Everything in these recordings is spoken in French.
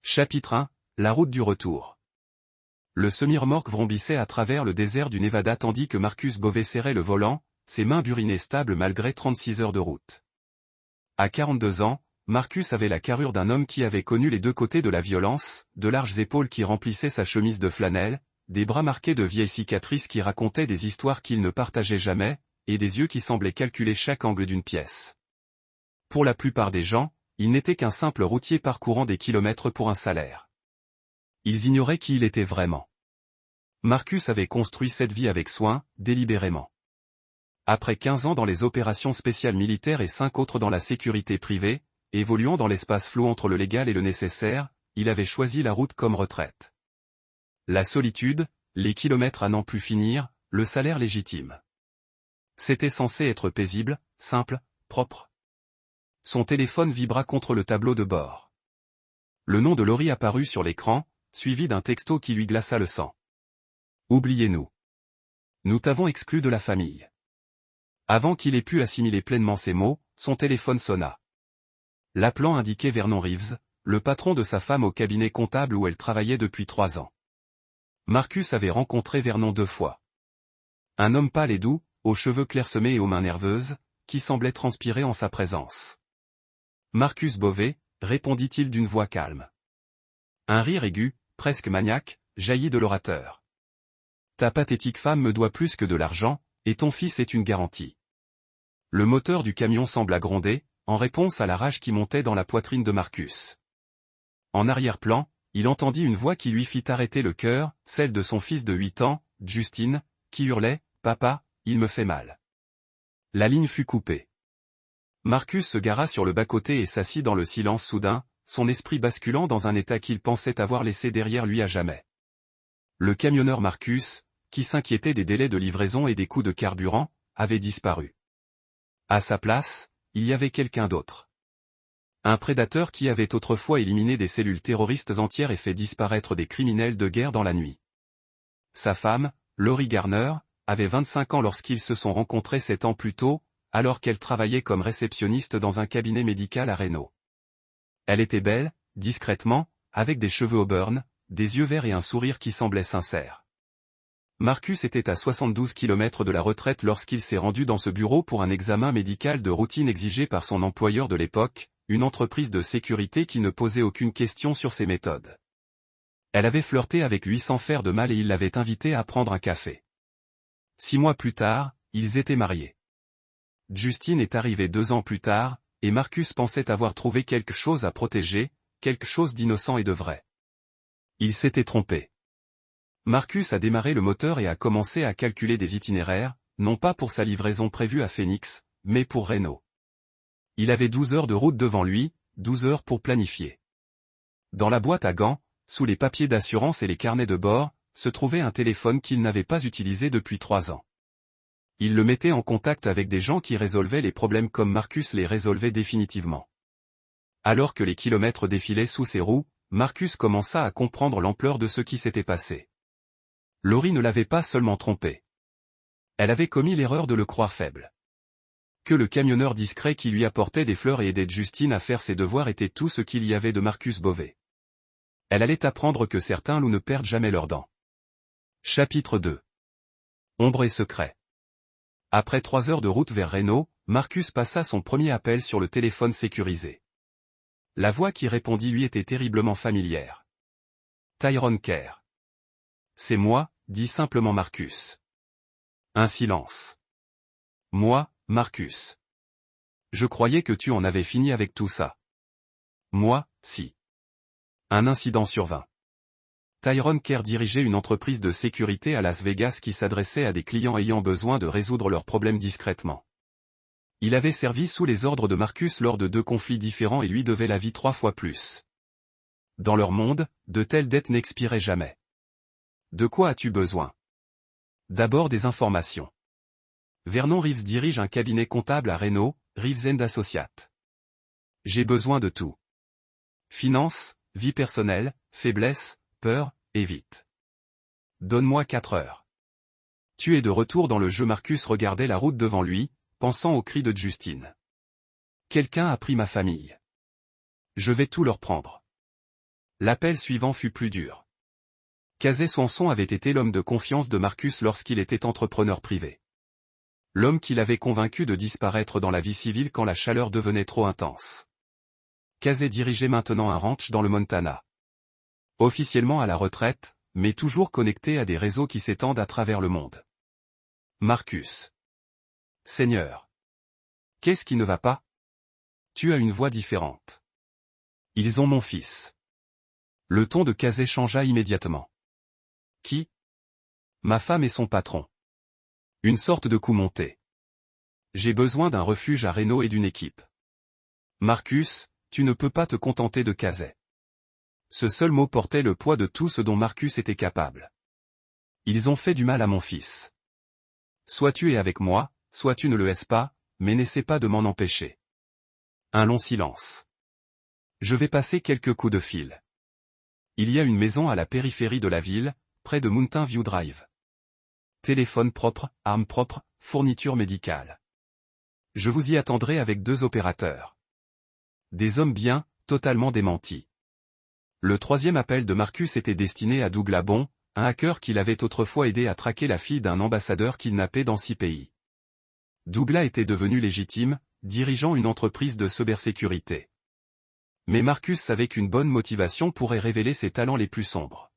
Chapitre 1, la route du retour. Le semi-remorque vrombissait à travers le désert du Nevada tandis que Marcus Bové serrait le volant, ses mains burinaient stables malgré 36 heures de route. À 42 ans, Marcus avait la carrure d'un homme qui avait connu les deux côtés de la violence, de larges épaules qui remplissaient sa chemise de flanelle, des bras marqués de vieilles cicatrices qui racontaient des histoires qu'il ne partageait jamais, et des yeux qui semblaient calculer chaque angle d'une pièce. Pour la plupart des gens, il n'était qu'un simple routier parcourant des kilomètres pour un salaire. Ils ignoraient qui il était vraiment. Marcus avait construit cette vie avec soin, délibérément. Après 15 ans dans les opérations spéciales militaires et 5 autres dans la sécurité privée, évoluant dans l'espace flou entre le légal et le nécessaire, il avait choisi la route comme retraite. La solitude, les kilomètres à n'en plus finir, le salaire légitime. C'était censé être paisible, simple, propre. Son téléphone vibra contre le tableau de bord. Le nom de Laurie apparut sur l'écran, suivi d'un texto qui lui glaça le sang. « Oubliez-nous. Nous t'avons exclu de la famille. » Avant qu'il ait pu assimiler pleinement ces mots, son téléphone sonna. L'appelant indiquait Vernon Reeves, le patron de sa femme au cabinet comptable où elle travaillait depuis 3 ans. Marcus avait rencontré Vernon 2 fois. Un homme pâle et doux, aux cheveux clairsemés et aux mains nerveuses, qui semblait transpirer en sa présence. « Marcus Bové », répondit-il d'une voix calme. Un rire aigu, presque maniaque, jaillit de l'orateur. « Ta pathétique femme me doit plus que de l'argent, et ton fils est une garantie. » Le moteur du camion sembla gronder, en réponse à la rage qui montait dans la poitrine de Marcus. En arrière-plan, il entendit une voix qui lui fit arrêter le cœur, celle de son fils de 8 ans, Justin, qui hurlait « Papa, il me fait mal. » La ligne fut coupée. Marcus se gara sur le bas-côté et s'assit dans le silence soudain, son esprit basculant dans un état qu'il pensait avoir laissé derrière lui à jamais. Le camionneur Marcus, qui s'inquiétait des délais de livraison et des coûts de carburant, avait disparu. À sa place, il y avait quelqu'un d'autre. Un prédateur qui avait autrefois éliminé des cellules terroristes entières et fait disparaître des criminels de guerre dans la nuit. Sa femme, Laurie Garner, avait 25 ans lorsqu'ils se sont rencontrés 7 ans plus tôt, alors qu'elle travaillait comme réceptionniste dans un cabinet médical à Reno. Elle était belle, discrètement, avec des cheveux auburn, des yeux verts et un sourire qui semblait sincère. Marcus était à 72 km de la retraite lorsqu'il s'est rendu dans ce bureau pour un examen médical de routine exigé par son employeur de l'époque, une entreprise de sécurité qui ne posait aucune question sur ses méthodes. Elle avait flirté avec lui sans faire de mal et il l'avait invité à prendre un café. 6 mois plus tard, ils étaient mariés. Justin est arrivé 2 ans plus tard, et Marcus pensait avoir trouvé quelque chose à protéger, quelque chose d'innocent et de vrai. Il s'était trompé. Marcus a démarré le moteur et a commencé à calculer des itinéraires, non pas pour sa livraison prévue à Phoenix, mais pour Reno. Il avait 12 heures de route devant lui, 12 heures pour planifier. Dans la boîte à gants, sous les papiers d'assurance et les carnets de bord, se trouvait un téléphone qu'il n'avait pas utilisé depuis 3 ans. Il le mettait en contact avec des gens qui résolvaient les problèmes comme Marcus les résolvait définitivement. Alors que les kilomètres défilaient sous ses roues, Marcus commença à comprendre l'ampleur de ce qui s'était passé. Laurie ne l'avait pas seulement trompé. Elle avait commis l'erreur de le croire faible. Que le camionneur discret qui lui apportait des fleurs et aidait Justine à faire ses devoirs était tout ce qu'il y avait de Marcus Bové. Elle allait apprendre que certains loups ne perdent jamais leurs dents. Chapitre 2. Ombre et secret. Après 3 heures de route vers Reno, Marcus passa son premier appel sur le téléphone sécurisé. La voix qui répondit lui était terriblement familière. Tyrone Kerr. C'est moi, dit simplement Marcus. Un silence. Moi, Marcus. Je croyais que tu en avais fini avec tout ça. Moi, si. Un incident survint. Tyrone Kerr dirigeait une entreprise de sécurité à Las Vegas qui s'adressait à des clients ayant besoin de résoudre leurs problèmes discrètement. Il avait servi sous les ordres de Marcus lors de 2 conflits différents et lui devait la vie 3 fois plus. Dans leur monde, de telles dettes n'expiraient jamais. De quoi as-tu besoin? D'abord des informations. Vernon Reeves dirige un cabinet comptable à Reno, Reeves & Associates. J'ai besoin de tout. Finances, vie personnelle, faiblesse, peur, et vite. Donne-moi 4 heures. Tu es de retour dans le jeu. Marcus regardait la route devant lui, pensant aux cris de Justine. Quelqu'un a pris ma famille. Je vais tout leur prendre. L'appel suivant fut plus dur. Kazé Swanson avait été l'homme de confiance de Marcus lorsqu'il était entrepreneur privé. L'homme qui l'avait convaincu de disparaître dans la vie civile quand la chaleur devenait trop intense. Kazé dirigeait maintenant un ranch dans le Montana. Officiellement à la retraite, mais toujours connecté à des réseaux qui s'étendent à travers le monde. Marcus. Seigneur. Qu'est-ce qui ne va pas? Tu as une voix différente. Ils ont mon fils. Le ton de Kazé changea immédiatement. Qui? Ma femme et son patron. Une sorte de coup monté. J'ai besoin d'un refuge à Reno et d'une équipe. Marcus, tu ne peux pas te contenter de Kazé. Ce seul mot portait le poids de tout ce dont Marcus était capable. Ils ont fait du mal à mon fils. Soit tu es avec moi, soit tu ne le es pas, mais n'essaie pas de m'en empêcher. Un long silence. Je vais passer quelques coups de fil. Il y a une maison à la périphérie de la ville, près de Mountain View Drive. Téléphone propre, armes propres, fourniture médicale. Je vous y attendrai avec 2 opérateurs. Des hommes bien, totalement démentis. Le 3e appel de Marcus était destiné à Douglas Bon, un hacker qui l'avait autrefois aidé à traquer la fille d'un ambassadeur kidnappé dans 6 pays. Douglas était devenu légitime, dirigeant une entreprise de cybersécurité. Mais Marcus savait qu'une bonne motivation pourrait révéler ses talents les plus sombres.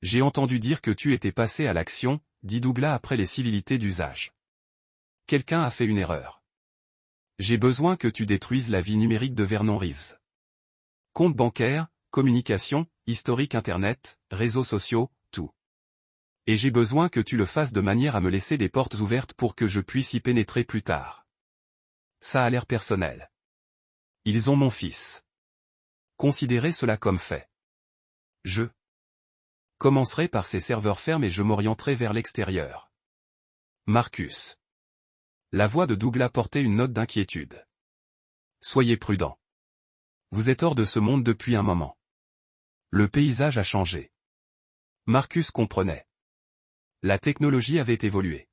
J'ai entendu dire que tu étais passé à l'action, dit Douglas après les civilités d'usage. Quelqu'un a fait une erreur. J'ai besoin que tu détruises la vie numérique de Vernon Reeves. Compte bancaire, communication, historique internet, réseaux sociaux, tout. Et j'ai besoin que tu le fasses de manière à me laisser des portes ouvertes pour que je puisse y pénétrer plus tard. Ça a l'air personnel. Ils ont mon fils. Considérez cela comme fait. Je commencerai par ces serveurs fermes et je m'orienterai vers l'extérieur. Marcus. La voix de Douglas portait une note d'inquiétude. Soyez prudent. Vous êtes hors de ce monde depuis un moment. Le paysage a changé. Marcus comprenait. La technologie avait évolué.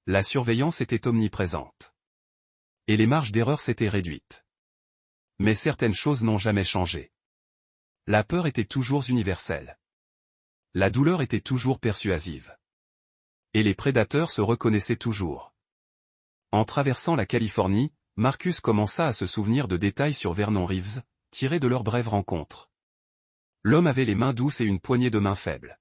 La surveillance était omniprésente. Et les marges d'erreur s'étaient réduites. Mais certaines choses n'ont jamais changé. La peur était toujours universelle. La douleur était toujours persuasive. Et les prédateurs se reconnaissaient toujours. En traversant la Californie, Marcus commença à se souvenir de détails sur Vernon Reeves, tirés de leur brève rencontre. L'homme avait les mains douces et une poignée de main faible.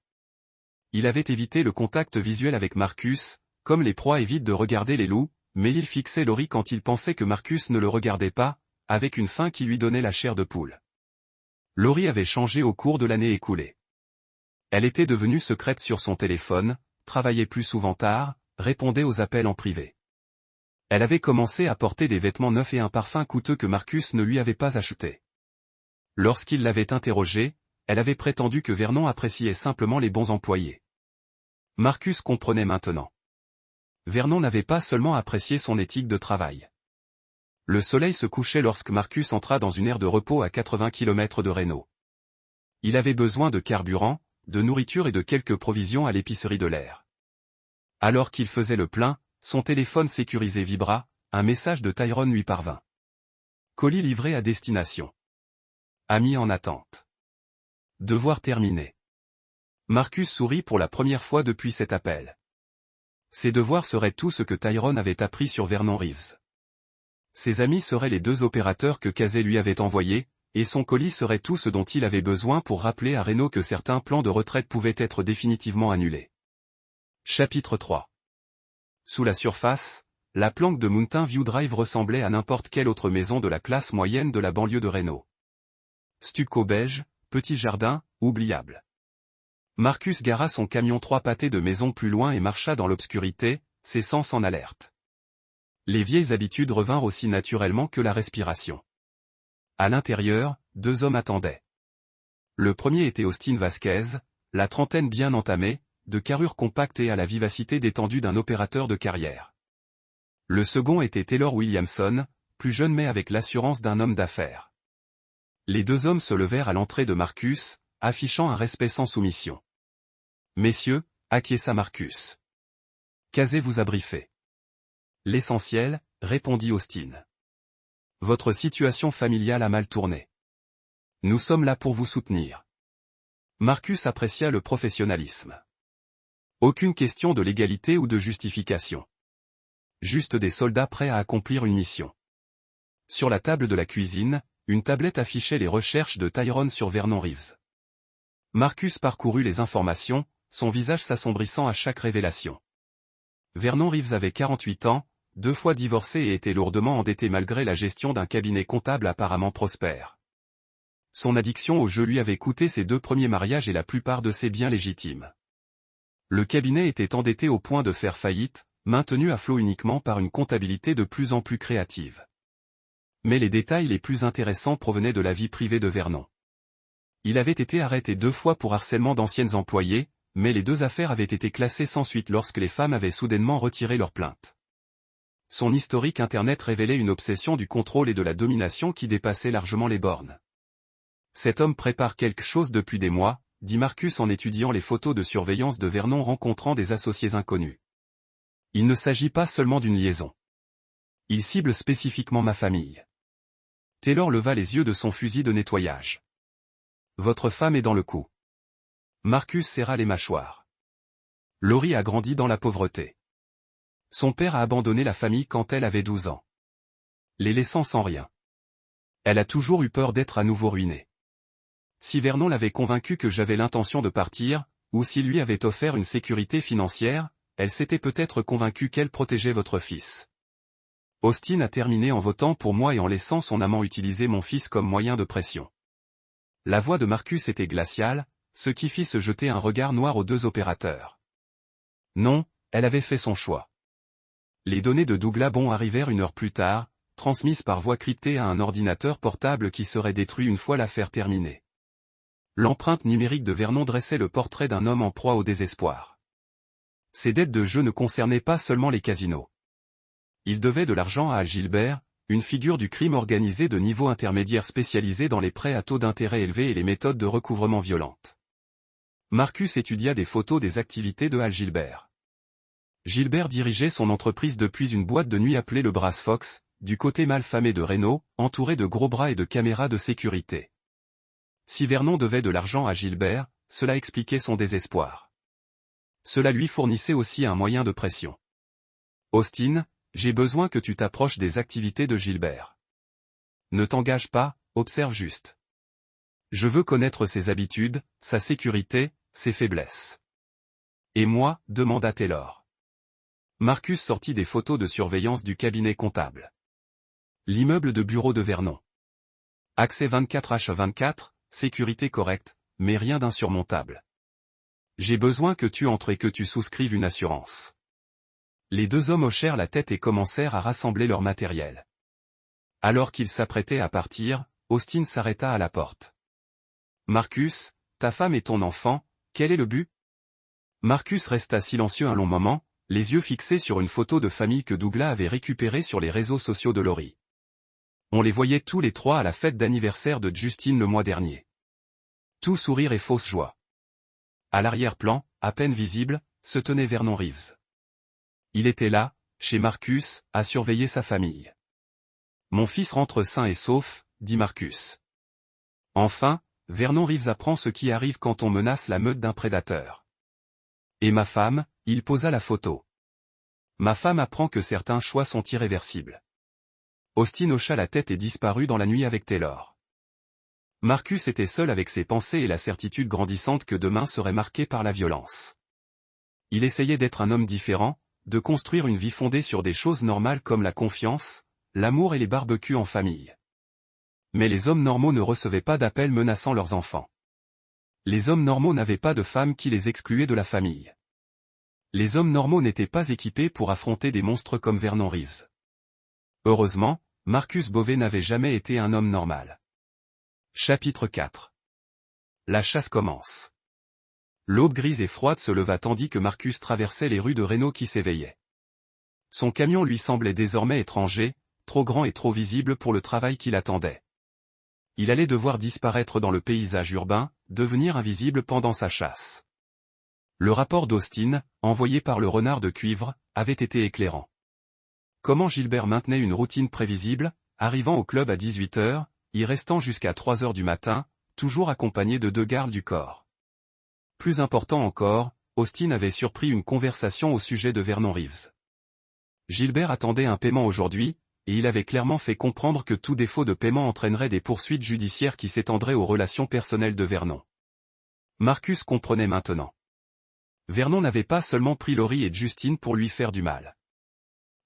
Il avait évité le contact visuel avec Marcus, comme les proies évitent de regarder les loups, mais il fixait Laurie quand il pensait que Marcus ne le regardait pas, avec une faim qui lui donnait la chair de poule. Laurie avait changé au cours de l'année écoulée. Elle était devenue secrète sur son téléphone, travaillait plus souvent tard, répondait aux appels en privé. Elle avait commencé à porter des vêtements neufs et un parfum coûteux que Marcus ne lui avait pas acheté. Lorsqu'il l'avait interrogée, elle avait prétendu que Vernon appréciait simplement les bons employés. Marcus comprenait maintenant. Vernon n'avait pas seulement apprécié son éthique de travail. Le soleil se couchait lorsque Marcus entra dans une aire de repos à 80 km de Reno. Il avait besoin de carburant, de nourriture et de quelques provisions à l'épicerie de l'air. Alors qu'il faisait le plein, son téléphone sécurisé vibra, un message de Tyrone lui parvint. Colis livré à destination. Ami en attente. Devoir terminé. Marcus sourit pour la première fois depuis cet appel. Ses devoirs seraient tout ce que Tyrone avait appris sur Vernon Reeves. Ses amis seraient les 2 opérateurs que Kazé lui avait envoyés, et son colis serait tout ce dont il avait besoin pour rappeler à Reno que certains plans de retraite pouvaient être définitivement annulés. Chapitre 3. Sous la surface, la planque de Mountain View Drive ressemblait à n'importe quelle autre maison de la classe moyenne de la banlieue de Reno. Stucco beige, petit jardin, oubliable. Marcus gara son camion 3 pâtés de maison plus loin et marcha dans l'obscurité, ses sens en alerte. Les vieilles habitudes revinrent aussi naturellement que la respiration. À l'intérieur, 2 hommes attendaient. Le premier était Austin Vasquez, la trentaine bien entamée, de carrure compacte et à la vivacité détendue d'un opérateur de carrière. Le second était Taylor Williamson, plus jeune mais avec l'assurance d'un homme d'affaires. Les 2 hommes se levèrent à l'entrée de Marcus, affichant un respect sans soumission. Messieurs, acquiesça Marcus. Kazé vous a briefé. L'essentiel, répondit Austin. Votre situation familiale a mal tourné. Nous sommes là pour vous soutenir. Marcus apprécia le professionnalisme. Aucune question de légalité ou de justification. Juste des soldats prêts à accomplir une mission. Sur la table de la cuisine, une tablette affichait les recherches de Tyrone sur Vernon Reeves. Marcus parcourut les informations, son visage s'assombrissant à chaque révélation. Vernon Reeves avait 48 ans, 2 fois divorcé et était lourdement endetté malgré la gestion d'un cabinet comptable apparemment prospère. Son addiction au jeu lui avait coûté ses 2 premiers mariages et la plupart de ses biens légitimes. Le cabinet était endetté au point de faire faillite, maintenu à flot uniquement par une comptabilité de plus en plus créative. Mais les détails les plus intéressants provenaient de la vie privée de Vernon. Il avait été arrêté 2 fois pour harcèlement d'anciennes employées, mais les 2 affaires avaient été classées sans suite lorsque les femmes avaient soudainement retiré leur plainte. Son historique Internet révélait une obsession du contrôle et de la domination qui dépassait largement les bornes. Cet homme prépare quelque chose depuis des mois, dit Marcus en étudiant les photos de surveillance de Vernon rencontrant des associés inconnus. Il ne s'agit pas seulement d'une liaison. Il cible spécifiquement ma famille. Taylor leva les yeux de son fusil de nettoyage. Votre femme est dans le coup. Marcus serra les mâchoires. Laurie a grandi dans la pauvreté. Son père a abandonné la famille quand elle avait 12 ans. Les laissant sans rien. Elle a toujours eu peur d'être à nouveau ruinée. Si Vernon l'avait convaincue que j'avais l'intention de partir, ou s'il lui avait offert une sécurité financière, elle s'était peut-être convaincue qu'elle protégeait votre fils. Austin a terminé en votant pour moi et en laissant son amant utiliser mon fils comme moyen de pression. La voix de Marcus était glaciale, ce qui fit se jeter un regard noir aux 2 opérateurs. Non, elle avait fait son choix. Les données de Douglas Bon arrivèrent 1 heure plus tard, transmises par voie cryptée à un ordinateur portable qui serait détruit une fois l'affaire terminée. L'empreinte numérique de Vernon dressait le portrait d'un homme en proie au désespoir. Ses dettes de jeu ne concernaient pas seulement les casinos. Il devait de l'argent à Al Gilbert, une figure du crime organisé de niveau intermédiaire spécialisée dans les prêts à taux d'intérêt élevés et les méthodes de recouvrement violentes. Marcus étudia des photos des activités de Al Gilbert. Gilbert dirigeait son entreprise depuis une boîte de nuit appelée le Brass Fox, du côté malfamé de Reno, entouré de gros bras et de caméras de sécurité. Si Vernon devait de l'argent à Gilbert, cela expliquait son désespoir. Cela lui fournissait aussi un moyen de pression. Austin, j'ai besoin que tu t'approches des activités de Gilbert. Ne t'engage pas, observe juste. Je veux connaître ses habitudes, sa sécurité, ses faiblesses. Et moi, demanda Taylor. Marcus sortit des photos de surveillance du cabinet comptable. L'immeuble de bureau de Vernon. Accès 24h24, sécurité correcte, mais rien d'insurmontable. J'ai besoin que tu entres et que tu souscrives une assurance. Les 2 hommes hochèrent la tête et commencèrent à rassembler leur matériel. Alors qu'ils s'apprêtaient à partir, Austin s'arrêta à la porte. Marcus, ta femme et ton enfant, quel est le but? Marcus resta silencieux un long moment, les yeux fixés sur une photo de famille que Douglas avait récupérée sur les réseaux sociaux de Laurie. On les voyait tous les 3 à la fête d'anniversaire de Justine le mois dernier. Tout sourire et fausse joie. À l'arrière-plan, à peine visible, se tenait Vernon Reeves. Il était là, chez Marcus, à surveiller sa famille. Mon fils rentre sain et sauf, dit Marcus. Enfin, Vernon Reeves apprend ce qui arrive quand on menace la meute d'un prédateur. Et ma femme, il posa la photo. Ma femme apprend que certains choix sont irréversibles. Austin hocha la tête et disparut dans la nuit avec Taylor. Marcus était seul avec ses pensées et la certitude grandissante que demain serait marqué par la violence. Il essayait d'être un homme différent, de construire une vie fondée sur des choses normales comme la confiance, l'amour et les barbecues en famille. Mais les hommes normaux ne recevaient pas d'appels menaçant leurs enfants. Les hommes normaux n'avaient pas de femmes qui les excluaient de la famille. Les hommes normaux n'étaient pas équipés pour affronter des monstres comme Vernon Reeves. Heureusement, Marcus Bové n'avait jamais été un homme normal. Chapitre 4. La chasse commence. L'aube grise et froide se leva tandis que Marcus traversait les rues de Reno qui s'éveillaient. Son camion lui semblait désormais étranger, trop grand et trop visible pour le travail qui l'attendait. Il allait devoir disparaître dans le paysage urbain, devenir invisible pendant sa chasse. Le rapport d'Austin, envoyé par le renard de cuivre, avait été éclairant. Comment Gilbert maintenait une routine prévisible, arrivant au club à 18h, y restant jusqu'à 3 heures du matin, toujours accompagné de 2 gardes du corps. Plus important encore, Austin avait surpris une conversation au sujet de Vernon Reeves. Gilbert attendait un paiement aujourd'hui, et il avait clairement fait comprendre que tout défaut de paiement entraînerait des poursuites judiciaires qui s'étendraient aux relations personnelles de Vernon. Marcus comprenait maintenant. Vernon n'avait pas seulement pris Laurie et Justine pour lui faire du mal.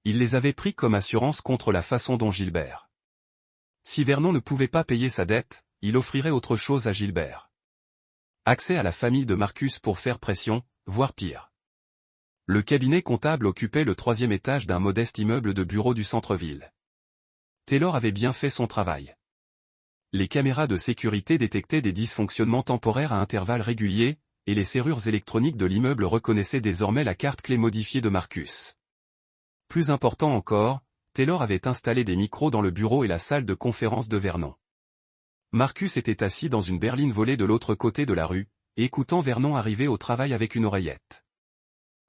Il les avait pris comme assurance contre la façon dont Gilbert. Si Vernon ne pouvait pas payer sa dette, il offrirait autre chose à Gilbert. Accès à la famille de Marcus pour faire pression, voire pire. Le cabinet comptable occupait le 3e étage d'un modeste immeuble de bureaux du centre-ville. Taylor avait bien fait son travail. Les caméras de sécurité détectaient des dysfonctionnements temporaires à intervalles réguliers, et les serrures électroniques de l'immeuble reconnaissaient désormais la carte clé modifiée de Marcus. Plus important encore, Taylor avait installé des micros dans le bureau et la salle de conférence de Vernon. Marcus était assis dans une berline volée de l'autre côté de la rue, écoutant Vernon arriver au travail avec une oreillette.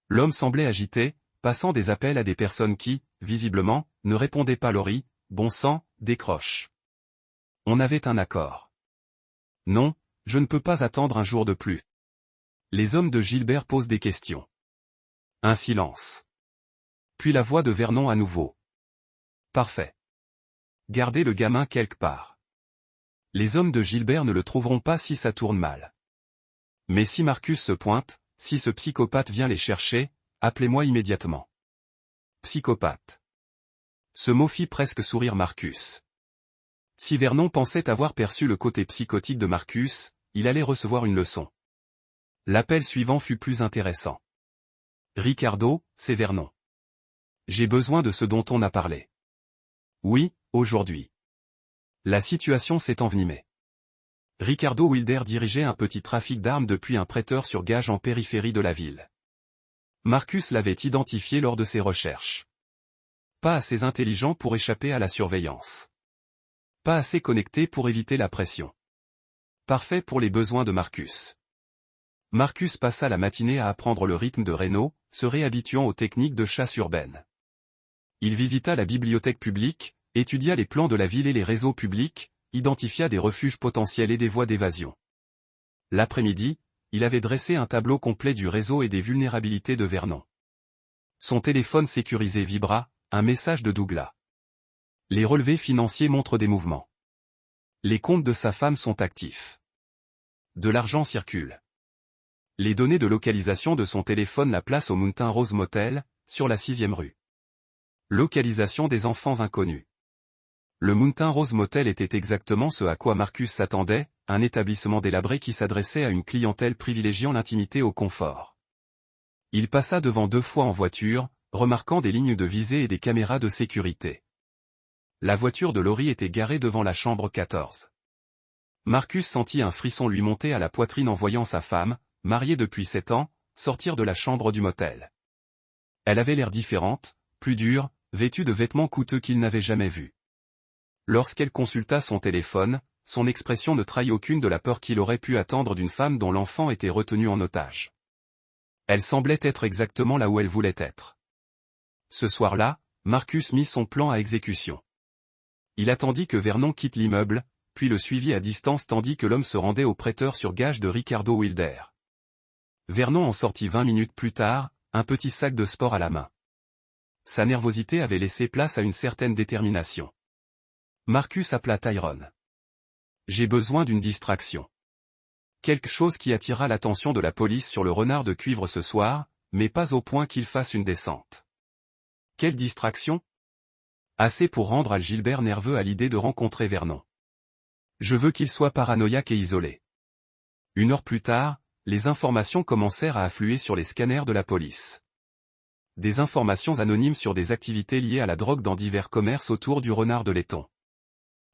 L'homme semblait agité, passant des appels à des personnes qui, visiblement, ne répondaient pas. Laurie, bon sang, décroche. On avait un accord. Non, je ne peux pas attendre un jour de plus. Les hommes de Gilbert posent des questions. Un silence. Puis la voix de Vernon à nouveau. Parfait. Gardez le gamin quelque part. Les hommes de Gilbert ne le trouveront pas si ça tourne mal. Mais si Marcus se pointe, si ce psychopathe vient les chercher, appelez-moi immédiatement. Psychopathe. Ce mot fit presque sourire Marcus. Si Vernon pensait avoir perçu le côté psychotique de Marcus, il allait recevoir une leçon. L'appel suivant fut plus intéressant. Ricardo, c'est Vernon. J'ai besoin de ce dont on a parlé. Oui, aujourd'hui. La situation s'est envenimée. Ricardo Wilder dirigeait un petit trafic d'armes depuis un prêteur sur gage en périphérie de la ville. Marcus l'avait identifié lors de ses recherches. Pas assez intelligent pour échapper à la surveillance. Pas assez connecté pour éviter la pression. Parfait pour les besoins de Marcus. Marcus passa la matinée à apprendre le rythme de Reno, se réhabituant aux techniques de chasse urbaine. Il visita la bibliothèque publique, étudia les plans de la ville et les réseaux publics, identifia des refuges potentiels et des voies d'évasion. L'après-midi, il avait dressé un tableau complet du réseau et des vulnérabilités de Vernon. Son téléphone sécurisé vibra, un message de Douglas. Les relevés financiers montrent des mouvements. Les comptes de sa femme sont actifs. De l'argent circule. Les données de localisation de son téléphone la placent au Mountain Rose Motel, sur la 6e rue. Localisation des enfants inconnus. Le Mountain Rose Motel était exactement ce à quoi Marcus s'attendait, un établissement délabré qui s'adressait à une clientèle privilégiant l'intimité au confort. Il passa devant 2 fois en voiture, remarquant des lignes de visée et des caméras de sécurité. La voiture de Laurie était garée devant la chambre 14. Marcus sentit un frisson lui monter à la poitrine en voyant sa femme, mariée depuis 7 ans, sortir de la chambre du motel. Elle avait l'air différente, plus dure, vêtue de vêtements coûteux qu'il n'avait jamais vus. Lorsqu'elle consulta son téléphone, son expression ne trahit aucune de la peur qu'il aurait pu attendre d'une femme dont l'enfant était retenu en otage. Elle semblait être exactement là où elle voulait être. Ce soir-là, Marcus mit son plan à exécution. Il attendit que Vernon quitte l'immeuble, puis le suivit à distance tandis que l'homme se rendait au prêteur sur gage de Ricardo Wilder. Vernon en sortit 20 minutes plus tard, un petit sac de sport à la main. Sa nervosité avait laissé place à une certaine détermination. Marcus appela Tyrone. J'ai besoin d'une distraction. Quelque chose qui attira l'attention de la police sur le renard de cuivre ce soir, mais pas au point qu'il fasse une descente. Quelle distraction? Assez pour rendre Gilbert nerveux à l'idée de rencontrer Vernon. Je veux qu'il soit paranoïaque et isolé. 1 heure plus tard, les informations commencèrent à affluer sur les scanners de la police. Des informations anonymes sur des activités liées à la drogue dans divers commerces autour du renard de laiton.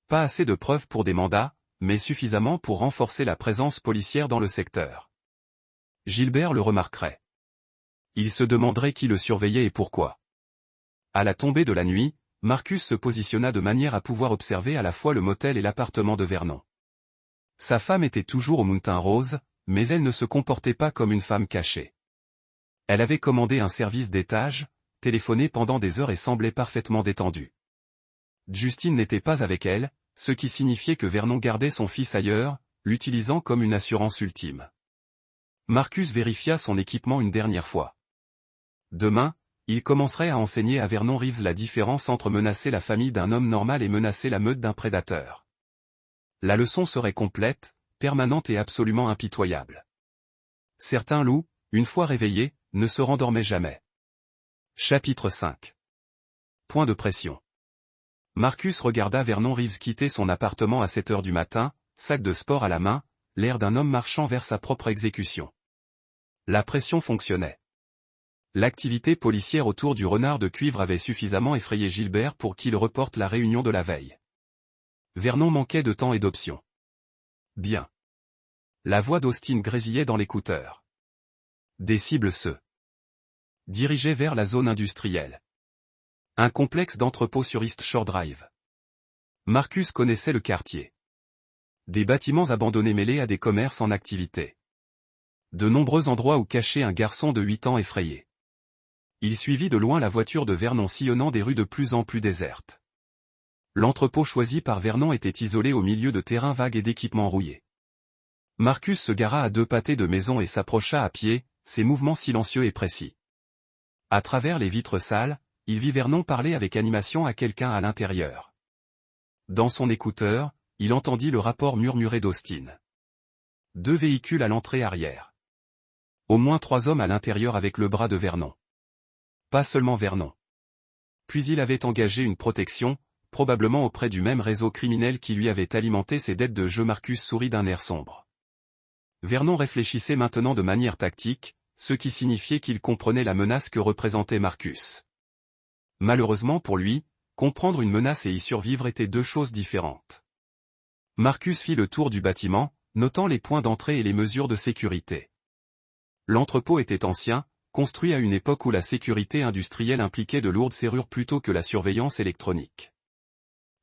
Pas assez de preuves pour des mandats, mais suffisamment pour renforcer la présence policière dans le secteur. Gilbert le remarquerait. Il se demanderait qui le surveillait et pourquoi. À la tombée de la nuit, Marcus se positionna de manière à pouvoir observer à la fois le motel et l'appartement de Vernon. Sa femme était toujours au Mountain Rose, mais elle ne se comportait pas comme une femme cachée. Elle avait commandé un service d'étage, téléphoné pendant des heures et semblait parfaitement détendue. Justine n'était pas avec elle, ce qui signifiait que Vernon gardait son fils ailleurs, l'utilisant comme une assurance ultime. Marcus vérifia son équipement une dernière fois. Demain, il commencerait à enseigner à Vernon Reeves la différence entre menacer la famille d'un homme normal et menacer la meute d'un prédateur. La leçon serait complète, permanente et absolument impitoyable. Certains loups, une fois réveillés, ne se rendormaient jamais. Chapitre 5. Point de pression. Marcus regarda Vernon Reeves quitter son appartement à 7 heures du matin, sac de sport à la main, l'air d'un homme marchant vers sa propre exécution. La pression fonctionnait. L'activité policière autour du renard de cuivre avait suffisamment effrayé Gilbert pour qu'il reporte la réunion de la veille. Vernon manquait de temps et d'options. Bien. La voix d'Austin grésillait dans l'écouteur. Des cibles se dirigeaient vers la zone industrielle. Un complexe d'entrepôts sur East Shore Drive. Marcus connaissait le quartier. Des bâtiments abandonnés mêlés à des commerces en activité. De nombreux endroits où cachait un garçon de 8 ans effrayé. Il suivit de loin la voiture de Vernon sillonnant des rues de plus en plus désertes. L'entrepôt choisi par Vernon était isolé au milieu de terrains vagues et d'équipements rouillés. Marcus se gara à 2 pâtés de maison et s'approcha à pied, ses mouvements silencieux et précis. À travers les vitres sales, il vit Vernon parler avec animation à quelqu'un à l'intérieur. Dans son écouteur, il entendit le rapport murmuré d'Austin. 2 véhicules à l'entrée arrière. Au moins 3 hommes à l'intérieur avec le bras de Vernon. Pas seulement Vernon. Puis il avait engagé une protection, probablement auprès du même réseau criminel qui lui avait alimenté ses dettes de jeu. Marcus sourit d'un air sombre. Vernon réfléchissait maintenant de manière tactique, ce qui signifiait qu'il comprenait la menace que représentait Marcus. Malheureusement pour lui, comprendre une menace et y survivre étaient 2 choses différentes. Marcus fit le tour du bâtiment, notant les points d'entrée et les mesures de sécurité. L'entrepôt était ancien, construit à une époque où la sécurité industrielle impliquait de lourdes serrures plutôt que la surveillance électronique.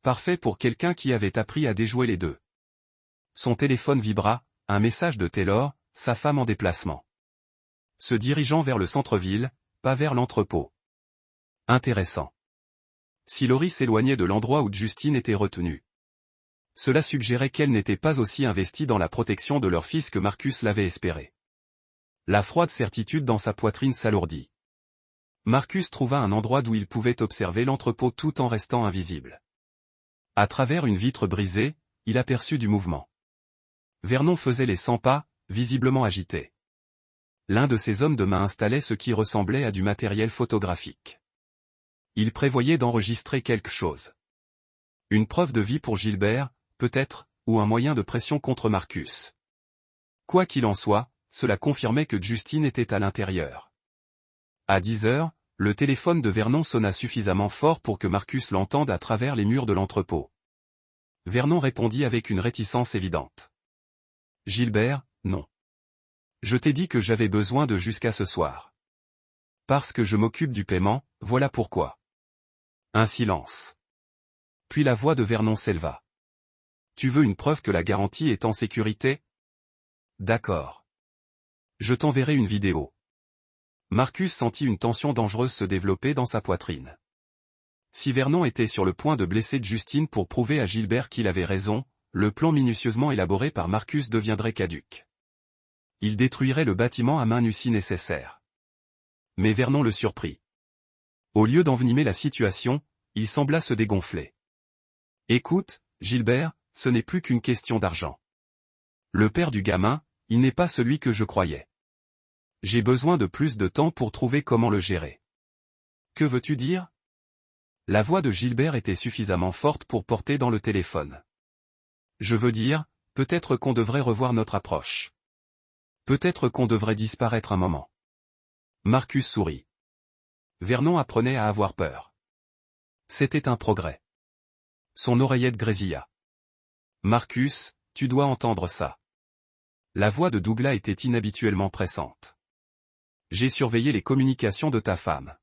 Parfait pour quelqu'un qui avait appris à déjouer les deux. Son téléphone vibra, un message de Taylor, sa femme en déplacement. Se dirigeant vers le centre-ville, pas vers l'entrepôt. Intéressant. Si Laurie s'éloignait de l'endroit où Justine était retenue. Cela suggérait qu'elle n'était pas aussi investie dans la protection de leur fils que Marcus l'avait espéré. La froide certitude dans sa poitrine s'alourdit. Marcus trouva un endroit d'où il pouvait observer l'entrepôt tout en restant invisible. À travers une vitre brisée, il aperçut du mouvement. Vernon faisait les 100 pas, visiblement agité. L'un de ses hommes de main installait ce qui ressemblait à du matériel photographique. Il prévoyait d'enregistrer quelque chose. Une preuve de vie pour Gilbert, peut-être, ou un moyen de pression contre Marcus. Quoi qu'il en soit, cela confirmait que Justine était à l'intérieur. À 10 heures, le téléphone de Vernon sonna suffisamment fort pour que Marcus l'entende à travers les murs de l'entrepôt. Vernon répondit avec une réticence évidente. Gilbert, non. Je t'ai dit que j'avais besoin de jusqu'à ce soir. Parce que je m'occupe du paiement, voilà pourquoi. Un silence. Puis la voix de Vernon s'éleva. Tu veux une preuve que la garantie est en sécurité? D'accord. Je t'enverrai une vidéo. Marcus sentit une tension dangereuse se développer dans sa poitrine. Si Vernon était sur le point de blesser Justine pour prouver à Gilbert qu'il avait raison, le plan minutieusement élaboré par Marcus deviendrait caduque. Il détruirait le bâtiment à main nue si nécessaire. Mais Vernon le surprit. Au lieu d'envenimer la situation, il sembla se dégonfler. Écoute, Gilbert, ce n'est plus qu'une question d'argent. Le père du gamin, il n'est pas celui que je croyais. J'ai besoin de plus de temps pour trouver comment le gérer. Que veux-tu dire? La voix de Gilbert était suffisamment forte pour porter dans le téléphone. Je veux dire, peut-être qu'on devrait revoir notre approche. Peut-être qu'on devrait disparaître un moment. Marcus sourit. Vernon apprenait à avoir peur. C'était un progrès. Son oreillette grésilla. Marcus, tu dois entendre ça. La voix de Douglas était inhabituellement pressante. J'ai surveillé les communications de ta femme.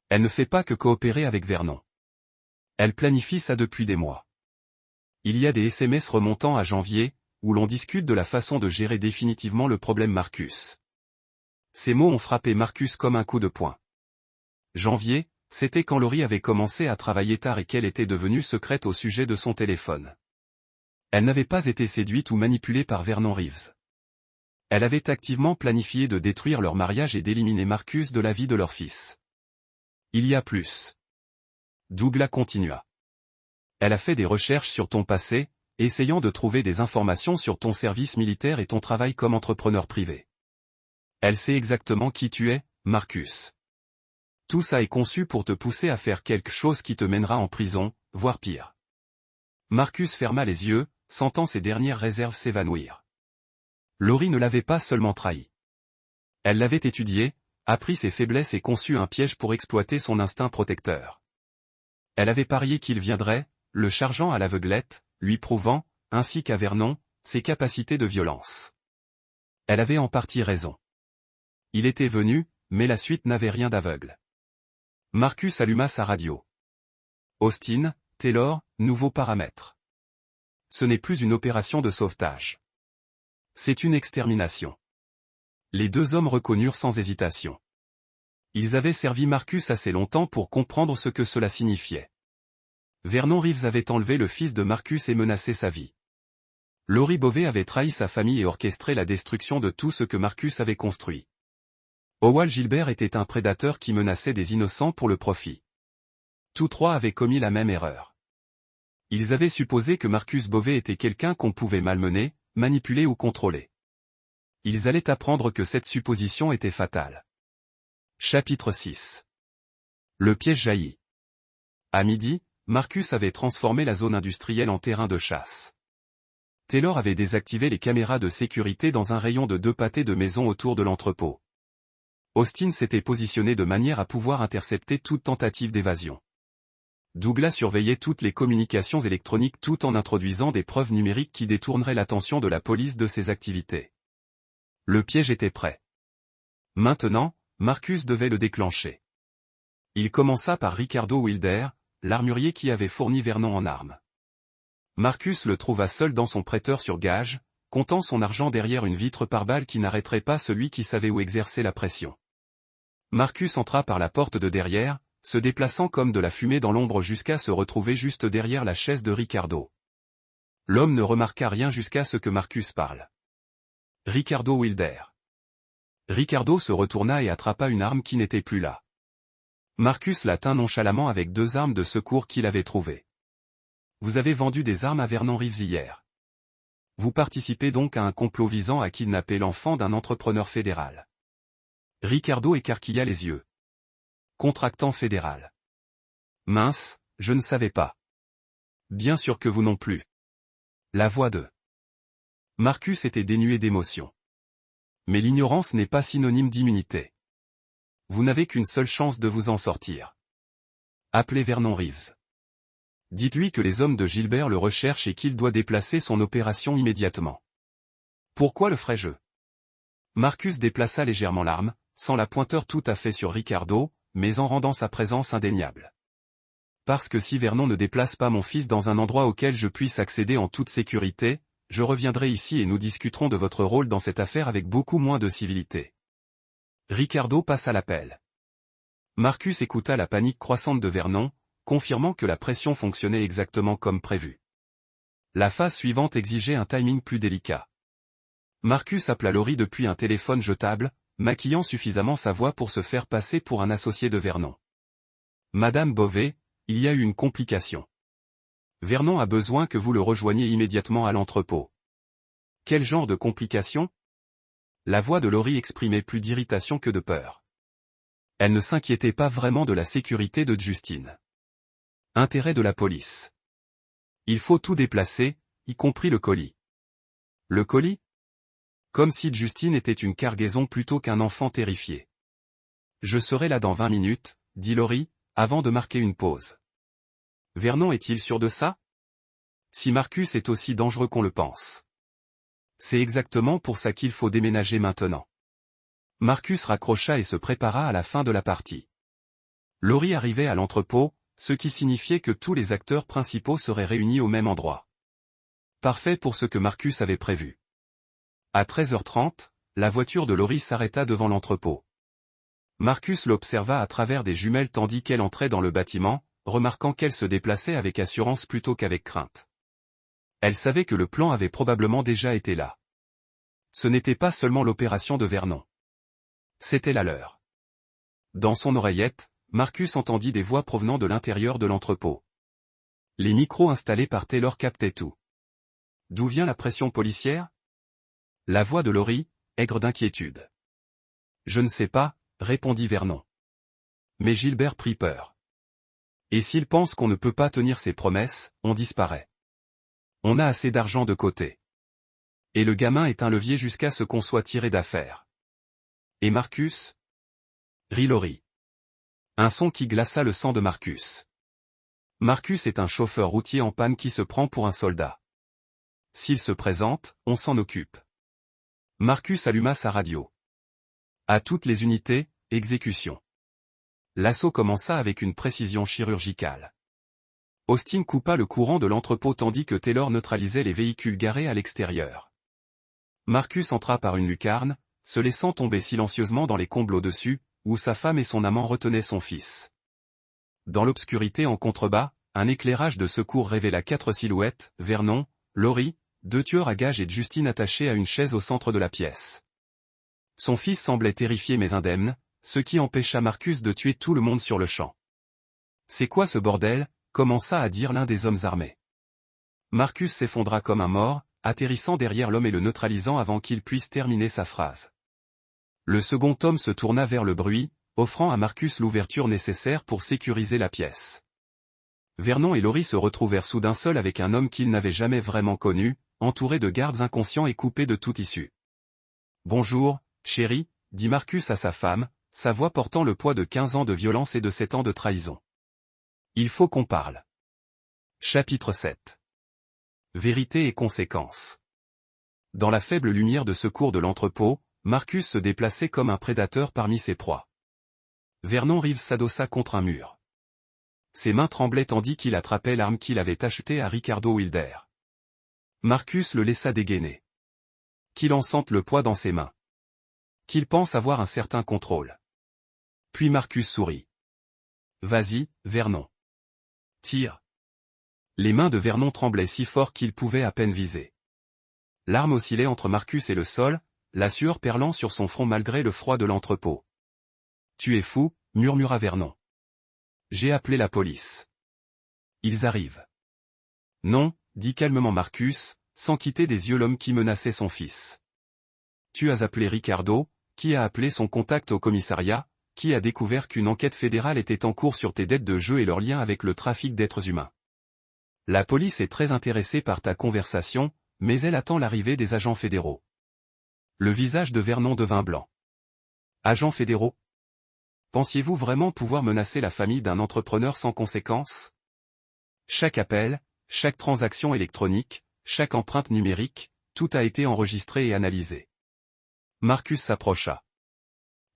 Elle ne fait pas que coopérer avec Vernon. Elle planifie ça depuis des mois. Il y a des SMS remontant à janvier, où l'on discute de la façon de gérer définitivement le problème Marcus. Ces mots ont frappé Marcus comme un coup de poing. Janvier, c'était quand Laurie avait commencé à travailler tard et qu'elle était devenue secrète au sujet de son téléphone. Elle n'avait pas été séduite ou manipulée par Vernon Reeves. Elle avait activement planifié de détruire leur mariage et d'éliminer Marcus de la vie de leur fils. Il y a plus. Douglas continua. Elle a fait des recherches sur ton passé, essayant de trouver des informations sur ton service militaire et ton travail comme entrepreneur privé. Elle sait exactement qui tu es, Marcus. Tout ça est conçu pour te pousser à faire quelque chose qui te mènera en prison, voire pire. Marcus ferma les yeux, sentant ses dernières réserves s'évanouir. Laurie ne l'avait pas seulement trahi. Elle l'avait étudié, appris ses faiblesses et conçu un piège pour exploiter son instinct protecteur. Elle avait parié qu'il viendrait, le chargeant à l'aveuglette, lui prouvant, ainsi qu'à Vernon, ses capacités de violence. Elle avait en partie raison. Il était venu, mais la suite n'avait rien d'aveugle. Marcus alluma sa radio. Austin, Taylor, nouveaux paramètres. Ce n'est plus une opération de sauvetage. C'est une extermination. Les deux hommes reconnurent sans hésitation. Ils avaient servi Marcus assez longtemps pour comprendre ce que cela signifiait. Vernon Reeves avait enlevé le fils de Marcus et menacé sa vie. Laurie Beauvais avait trahi sa famille et orchestré la destruction de tout ce que Marcus avait construit. Howell Gilbert était un prédateur qui menaçait des innocents pour le profit. Tous trois avaient commis la même erreur. Ils avaient supposé que Marcus Beauvais était quelqu'un qu'on pouvait malmener, manipuler ou contrôler. Ils allaient apprendre que cette supposition était fatale. Chapitre 6. Le piège jaillit. À midi, Marcus avait transformé la zone industrielle en terrain de chasse. Taylor avait désactivé les caméras de sécurité dans un rayon de 2 pâtés de maison autour de l'entrepôt. Austin s'était positionné de manière à pouvoir intercepter toute tentative d'évasion. Douglas surveillait toutes les communications électroniques tout en introduisant des preuves numériques qui détourneraient l'attention de la police de ses activités. Le piège était prêt. Maintenant, Marcus devait le déclencher. Il commença par Ricardo Wilder, l'armurier qui avait fourni Vernon en armes. Marcus le trouva seul dans son prêteur sur gage, comptant son argent derrière une vitre pare-balles qui n'arrêterait pas celui qui savait où exercer la pression. Marcus entra par la porte de derrière, se déplaçant comme de la fumée dans l'ombre jusqu'à se retrouver juste derrière la chaise de Ricardo. L'homme ne remarqua rien jusqu'à ce que Marcus parle. Ricardo Wilder. Ricardo se retourna et attrapa une arme qui n'était plus là. Marcus la tint nonchalamment avec 2 armes de secours qu'il avait trouvées. Vous avez vendu des armes à Vernon Reeves hier. Vous participez donc à un complot visant à kidnapper l'enfant d'un entrepreneur fédéral. Ricardo écarquilla les yeux. Contractant fédéral. Mince, je ne savais pas. Bien sûr que vous non plus. La voix de Marcus était dénuée d'émotion. Mais l'ignorance n'est pas synonyme d'immunité. Vous n'avez qu'une seule chance de vous en sortir. Appelez Vernon Reeves. Dites-lui que les hommes de Gilbert le recherchent et qu'il doit déplacer son opération immédiatement. Pourquoi le ferais-je? Marcus déplaça légèrement l'arme, sans la pointeur tout à fait sur Ricardo, mais en rendant sa présence indéniable. Parce que si Vernon ne déplace pas mon fils dans un endroit auquel je puisse accéder en toute sécurité, je reviendrai ici et nous discuterons de votre rôle dans cette affaire avec beaucoup moins de civilité. Ricardo passa l'appel. Marcus écouta la panique croissante de Vernon, confirmant que la pression fonctionnait exactement comme prévu. La phase suivante exigeait un timing plus délicat. Marcus appela Laurie depuis un téléphone jetable, maquillant suffisamment sa voix pour se faire passer pour un associé de Vernon. Madame Beauvais, il y a eu une complication. Vernon a besoin que vous le rejoigniez immédiatement à l'entrepôt. Quel genre de complication? La voix de Laurie exprimait plus d'irritation que de peur. Elle ne s'inquiétait pas vraiment de la sécurité de Justine. Intérêt de la police. Il faut tout déplacer, y compris le colis. Le colis? Comme si Justine était une cargaison plutôt qu'un enfant terrifié. Je serai là dans 20 minutes, dit Laurie, avant de marquer une pause. Vernon est-il sûr de ça? Si Marcus est aussi dangereux qu'on le pense. C'est exactement pour ça qu'il faut déménager maintenant. Marcus raccrocha et se prépara à la fin de la partie. Laurie arrivait à l'entrepôt, ce qui signifiait que tous les acteurs principaux seraient réunis au même endroit. Parfait pour ce que Marcus avait prévu. À 13h30, la voiture de Laurie s'arrêta devant l'entrepôt. Marcus l'observa à travers des jumelles tandis qu'elle entrait dans le bâtiment, remarquant qu'elle se déplaçait avec assurance plutôt qu'avec crainte. Elle savait que le plan avait probablement déjà été là. Ce n'était pas seulement l'opération de Vernon. C'était la leur. Dans son oreillette, Marcus entendit des voix provenant de l'intérieur de l'entrepôt. Les micros installés par Taylor captaient tout. D'où vient la pression policière? La voix de Laurie, aigre d'inquiétude. Je ne sais pas, répondit Vernon. Mais Gilbert prit peur. Et s'il pense qu'on ne peut pas tenir ses promesses, on disparaît. On a assez d'argent de côté. Et le gamin est un levier jusqu'à ce qu'on soit tiré d'affaire. Et Marcus? Rit Laurie. Un son qui glaça le sang de Marcus. Marcus est un chauffeur routier en panne qui se prend pour un soldat. S'il se présente, on s'en occupe. Marcus alluma sa radio. À toutes les unités, exécution. L'assaut commença avec une précision chirurgicale. Austin coupa le courant de l'entrepôt tandis que Taylor neutralisait les véhicules garés à l'extérieur. Marcus entra par une lucarne, se laissant tomber silencieusement dans les combles au-dessus, où sa femme et son amant retenaient son fils. Dans l'obscurité en contrebas, un éclairage de secours révéla 4 silhouettes, Vernon, Laurie, 2 tueurs à gages et Justine attachés à une chaise au centre de la pièce. Son fils semblait terrifié mais indemne, ce qui empêcha Marcus de tuer tout le monde sur le champ. « C'est quoi ce bordel ?» commença à dire l'un des hommes armés. Marcus s'effondra comme un mort, atterrissant derrière l'homme et le neutralisant avant qu'il puisse terminer sa phrase. Le second homme se tourna vers le bruit, offrant à Marcus l'ouverture nécessaire pour sécuriser la pièce. Vernon et Laurie se retrouvèrent soudain seuls avec un homme qu'ils n'avaient jamais vraiment connu, entouré de gardes inconscients et coupés de toute issue. « Bonjour, chérie, dit Marcus à sa femme, sa voix portant le poids de 15 ans de violence et de 7 ans de trahison. Il faut qu'on parle. Chapitre 7. Vérité et conséquences. Dans la faible lumière de secours de l'entrepôt, Marcus se déplaçait comme un prédateur parmi ses proies. Vernon Reeves s'adossa contre un mur. Ses mains tremblaient tandis qu'il attrapait l'arme qu'il avait achetée à Ricardo Wilder. Marcus le laissa dégainer. Qu'il en sente le poids dans ses mains. Qu'il pense avoir un certain contrôle. Puis Marcus sourit. Vas-y, Vernon. Tire. Les mains de Vernon tremblaient si fort qu'il pouvait à peine viser. L'arme oscillait entre Marcus et le sol, la sueur perlant sur son front malgré le froid de l'entrepôt. Tu es fou, murmura Vernon. J'ai appelé la police. Ils arrivent. Non, dit calmement Marcus, sans quitter des yeux l'homme qui menaçait son fils. Tu as appelé Ricardo, qui a appelé son contact au commissariat, qui a découvert qu'une enquête fédérale était en cours sur tes dettes de jeu et leur lien avec le trafic d'êtres humains. La police est très intéressée par ta conversation, mais elle attend l'arrivée des agents fédéraux. Le visage de Vernon devint blanc. Agents fédéraux? Pensiez-vous vraiment pouvoir menacer la famille d'un entrepreneur sans conséquence? Chaque appel, chaque transaction électronique, chaque empreinte numérique, tout a été enregistré et analysé. Marcus s'approcha.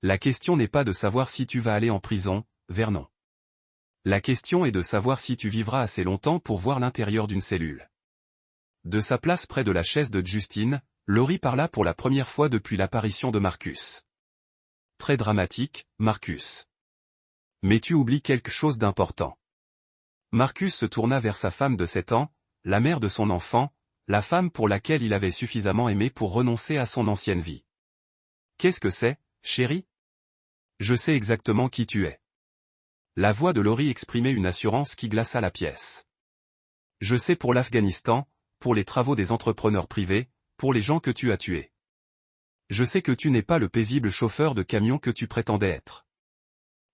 La question n'est pas de savoir si tu vas aller en prison, Vernon. La question est de savoir si tu vivras assez longtemps pour voir l'intérieur d'une cellule. De sa place près de la chaise de Justine, Laurie parla pour la première fois depuis l'apparition de Marcus. Très dramatique, Marcus. Mais tu oublies quelque chose d'important. Marcus se tourna vers sa femme de 7 ans, la mère de son enfant, la femme pour laquelle il avait suffisamment aimé pour renoncer à son ancienne vie. Qu'est-ce que c'est, chérie? Je sais exactement qui tu es. La voix de Laurie exprimait une assurance qui glaça la pièce. Je sais pour l'Afghanistan, pour les travaux des entrepreneurs privés, pour les gens que tu as tués. Je sais que tu n'es pas le paisible chauffeur de camion que tu prétendais être.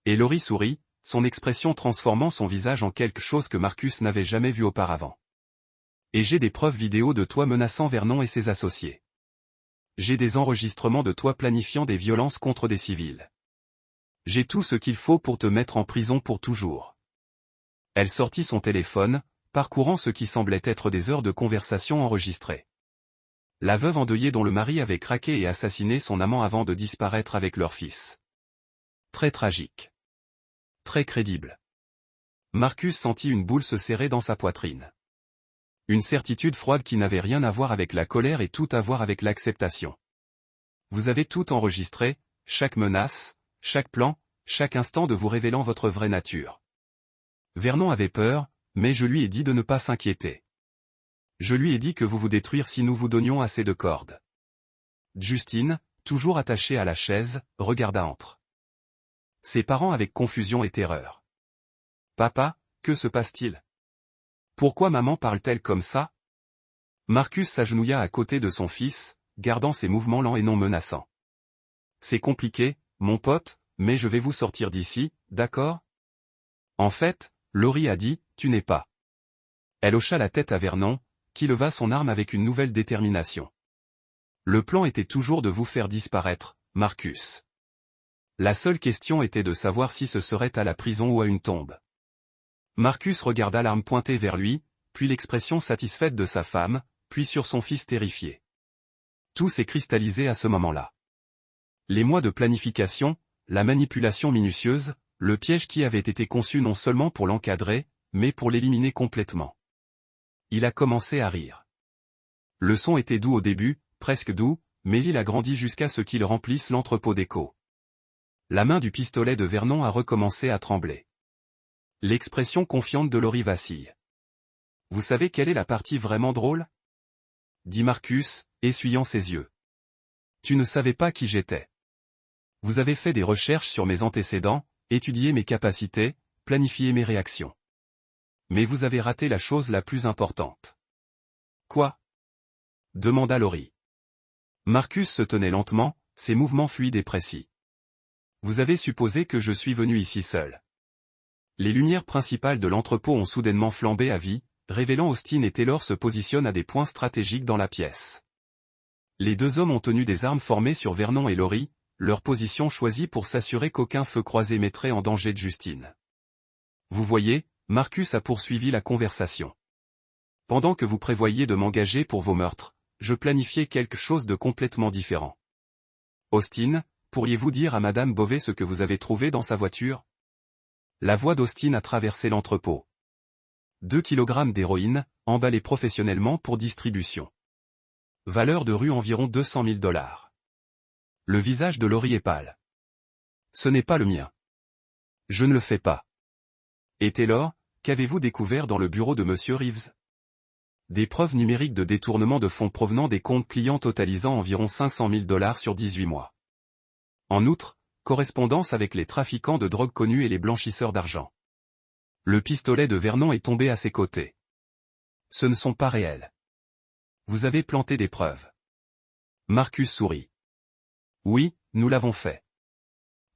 Et Laurie sourit, son expression transformant son visage en quelque chose que Marcus n'avait jamais vu auparavant. Et j'ai des preuves vidéo de toi menaçant Vernon et ses associés. J'ai des enregistrements de toi planifiant des violences contre des civils. J'ai tout ce qu'il faut pour te mettre en prison pour toujours. Elle sortit son téléphone, parcourant ce qui semblait être des heures de conversation enregistrées. La veuve endeuillée dont le mari avait craqué et assassiné son amant avant de disparaître avec leur fils. Très tragique. Très crédible. Marcus sentit une boule se serrer dans sa poitrine. Une certitude froide qui n'avait rien à voir avec la colère et tout à voir avec l'acceptation. Vous avez tout enregistré, chaque menace, chaque plan, chaque instant de vous révélant votre vraie nature. Vernon avait peur, mais je lui ai dit de ne pas s'inquiéter. Je lui ai dit que vous vous détruire si nous vous donnions assez de cordes. Justine, toujours attachée à la chaise, regarda entre ses parents avec confusion et terreur. Papa, que se passe-t-il? Pourquoi maman parle-t-elle comme ça? Marcus s'agenouilla à côté de son fils, gardant ses mouvements lents et non menaçants. C'est compliqué, mon pote, mais je vais vous sortir d'ici, d'accord? En fait, Laurie a dit, tu n'es pas. Elle hocha la tête à Vernon, qui leva son arme avec une nouvelle détermination. Le plan était toujours de vous faire disparaître, Marcus. La seule question était de savoir si ce serait à la prison ou à une tombe. Marcus regarda l'arme pointée vers lui, puis l'expression satisfaite de sa femme, puis sur son fils terrifié. Tout s'est cristallisé à ce moment-là. Les mois de planification, la manipulation minutieuse, le piège qui avait été conçu non seulement pour l'encadrer, mais pour l'éliminer complètement. Il a commencé à rire. Le son était doux au début, presque doux, mais il a grandi jusqu'à ce qu'il remplisse l'entrepôt d'écho. La main du pistolet de Vernon a recommencé à trembler. L'expression confiante de Laurie vacille. Vous savez quelle est la partie vraiment drôle? Dit Marcus, essuyant ses yeux. Tu ne savais pas qui j'étais. Vous avez fait des recherches sur mes antécédents, étudié mes capacités, planifié mes réactions. Mais vous avez raté la chose la plus importante. Quoi? Demanda Laurie. Marcus se tenait lentement, ses mouvements fluides et précis. Vous avez supposé que je suis venu ici seul. Les lumières principales de l'entrepôt ont soudainement flambé à vie, révélant Austin et Taylor se positionnent à des points stratégiques dans la pièce. Les deux hommes ont tenu des armes formées sur Vernon et Laurie, leur position choisie pour s'assurer qu'aucun feu croisé mettrait en danger Justine. Vous voyez, Marcus a poursuivi la conversation. Pendant que vous prévoyiez de m'engager pour vos meurtres, je planifiais quelque chose de complètement différent. Austin, pourriez-vous dire à Madame Beauvais ce que vous avez trouvé dans sa voiture? La voix d'Austin a traversé l'entrepôt. 2 kg d'héroïne, emballée professionnellement pour distribution. Valeur de rue environ 200 000 $. Le visage de Laurie est pâle. Ce n'est pas le mien. Je ne le fais pas. Et Taylor, qu'avez-vous découvert dans le bureau de Monsieur Reeves? Des preuves numériques de détournement de fonds provenant des comptes clients totalisant environ 500 000 $ sur 18 mois. En outre, correspondance avec les trafiquants de drogue connus et les blanchisseurs d'argent. Le pistolet de Vernon est tombé à ses côtés. Ce ne sont pas réels. Vous avez planté des preuves. Marcus sourit. Oui, nous l'avons fait.